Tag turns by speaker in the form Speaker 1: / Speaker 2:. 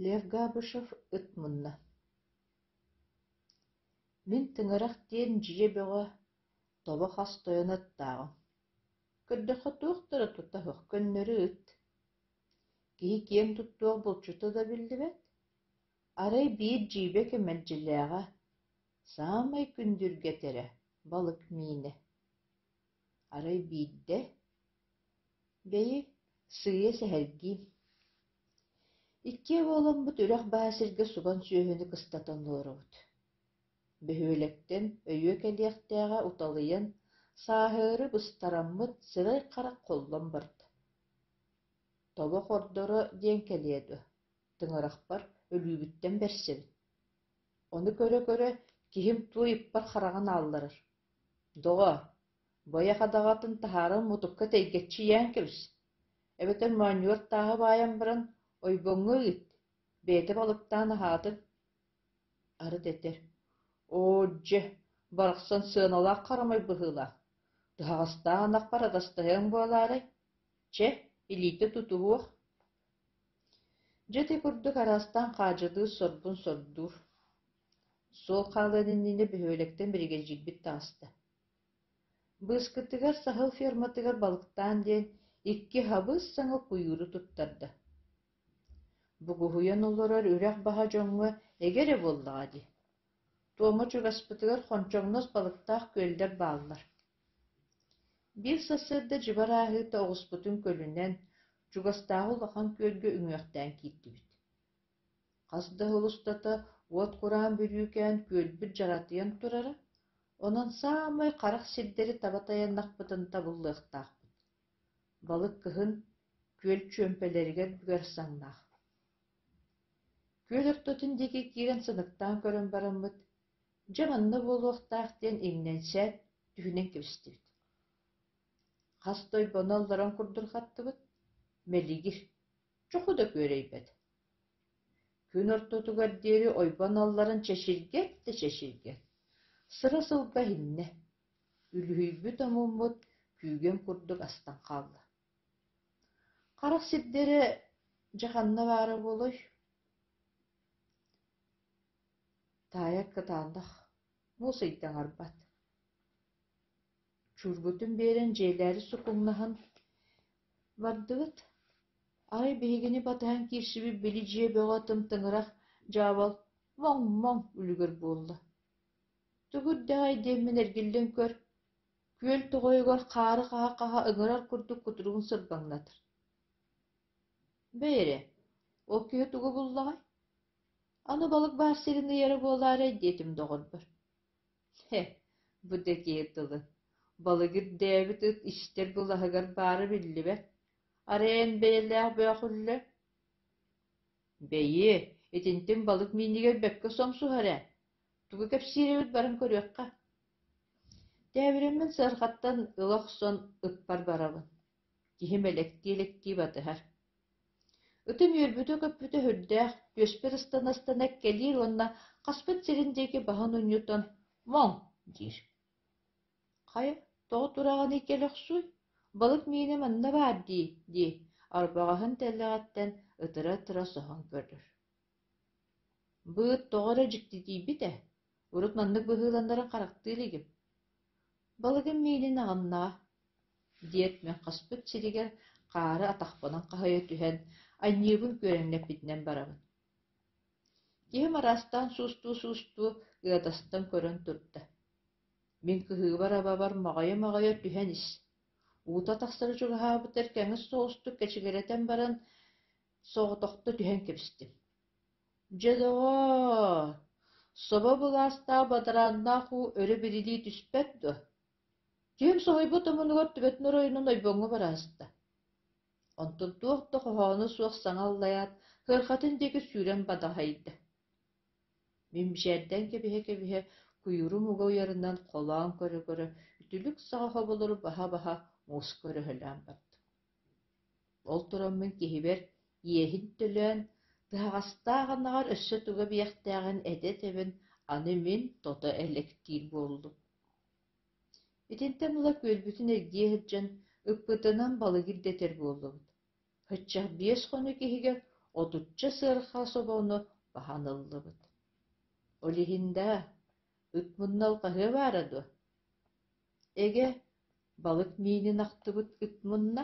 Speaker 1: Лев Габышев ытмынна. Мин тыңырах диэн жие бөҕө тоба хас тойон ыттааҕым. Көрдөхө туохтара тута хөхкөннөрү ыт. Киһи киэм туттуох булчута да биллибэт. Арай биир жиибэ кэмэлдьилээҕэ саамай күндүргэтерэ балык миине. Арай биирдэ бэйи сыйа сэһэргиим. Иккиэ буоламмыт үрэх баасырга субан сүөһүнү кыстатан олоробут. Бөһүөлэктэн өйүө кэлиэхтээҕэ уталыйан сааһыары быстараммыт сырай харак холлон барда. Тоба хордоро диэн кэлиэдү, тыңырахпар өлүүбүттэн бэрсэбит. Ону көрө-көрө киһим туо иппар хараҕан аалларар. Доҕо, бая хадаҕатын таһааран мутукка тэйгэтчи иээн кэбис. Эбэтэн маанньуор тааһы баайан баран ойбоҥҥо ыыт, бэйэтэ балыктаан аһаатык. Ары тэтэр: «Оодье, барахсан сыаналаах харамай быһыылаах. Тыһаҕастаанах парадастаһыаҥ буолаарай. Че, илиитэ тутуһуох». Дьэ курдук араастаан хаадьалыы сорбун сордуур. Суол хаалыан иннине бөһүөлэктэн биригэлдьигбит таҕыста. Быыскытыгар саһыл ферматыгар балыктаан диэн икки хабыс саҥа куйууру туттарда. Бугуһуйан олорор үрэх баһа дьоҥҥо эгере буоллаҕа дии. Туома чугаспытыгар хончоҥнос балыктаах күөллэр бааллар. Биир сасыарда дьыбар ааһыыта оҕуспутун көлүнэн чугастааҕы улахан күөлгө үҥүөхтээн киирдибит. Хас да улустата уот кураан бүрүүкээн күөлбүт дьаратыйан турара, онон саамай харах сирдэри табатайаннахпытын табыллыахтаахпыт. Балык кыһын күөл чүөмпэлэригэр бүгэр саҥнаах. Күөл ортотун диэки киирэн сыныктаан көрөн бараммыт, дьаманна буолуохтаах диэн иҥнэнсээт түһүнэн кэбистибит. Хас тойбону оллорон курдурхаттыбыт, мэлигир, чоху да күөрэйбэт. Күн ортотугар диэри ойбон оллорон чэширгэт да чэширгэт. Сыра сылба инне. Үлүһүйбүт омуммут күүгэн курдук астан хаалла. Харах сирдэри дьаханна баара буолой. Таая кытаанах муусайдаң арбат. Чурбутун биэрэн дьиэлээри сукуҥнаһан бардыбыт. Арай биһигини батаһан киирсиби били дьиэ бөҕө тымтыҥырах дьаабал моҥ-моҥ үлүгөр буолла. Тугурдаҕай диэммин эргиллэн көр, күөл тоҕойугар хаары хаһа-хаһа ыҥырар курдук кутуругун сырбаҥнатыр. Бэйэре, ол киһи тугу буллаҕай? Аны балык баар сирин ыйара буолаарай диэтим доҕорбор. Бу да киһи тылы. Балыгыр дээбит ыт истер булаһыгар баары биллибэт. Арайан бэйэлээх бөөх үллэ. Бэйи, итинтиҥ балык миинигэр бэккэ сомсуһар ээ. Тугу кэпсиирэбит баран көрүөххэ. Дээбирэммин сыархаттан ылох сон ыппар барабын. Киһим электи батыһар. Ытым үөрбүтэ көппүтэ хүрдээх, түөспэр ыстан-астанак кэлиир уонна хаспыт сирин диэки баһан унньутан моҥ диир. Хайа, тоҕо тураҕаны иккелэх суй, балык миине манна баар дии, арбаҕаһын тэллэҕэттэн ытыра-ытыра соһон көрдөр. Быыт тоҕо эрэ дьиктитиибит ээ, урут маннык быһыыланнарын харахтыылыгым. Балыгым миинин аҕаннаҕа, диэт мен хаспыт сиригэр хаары атахпанан хаһыйа түһэн, анньыыбын күөрэҥнэппитинэн барабын. Киһим араастаан суустуу ыатастан көрөн турда. Мин кыһыыбар абабар маҕайа түһэн ис. Уута тахсары чугаһаабытар кэҥис соҕустук кэчигэрэтэн баран соҕотохто түһэн кэбистим. Дьэ-доҕо, соба былаастаа батарааннаах уу өрө бирилии түспэт дуо. Киһим соһуйбут омунугар түбэтин оройунун ойбоҥҥо барааста. Онтон туох да хоһоону суох саҥаллайаат, ыархатын диэки сүүрэн бадаһайда. Мин бишээрдэн кэбиһэ куйуру муга уйарынан холоон көрө-көрө үтүлүк саҕа хоболору баһа муус көрөһөлөөн бардым. Ол тураммын киһибэр иэһин төлөөн тыһаҕастааҕынаҕар өссө туга биэхтээҕин эдэ тэбин аны мин тото электиир буоллум. Итинтэн ула күөлбүтүн эргиэ сылдьан ыппытынан балыгыр дэтэр буоллубут. Хыччах биэс хону киһигэр отучча сырха собону баһаныллыбыт. Олиһинда ытмуннал каһы баара дуо. Эге, балык миинин ахтыбыт ытмунна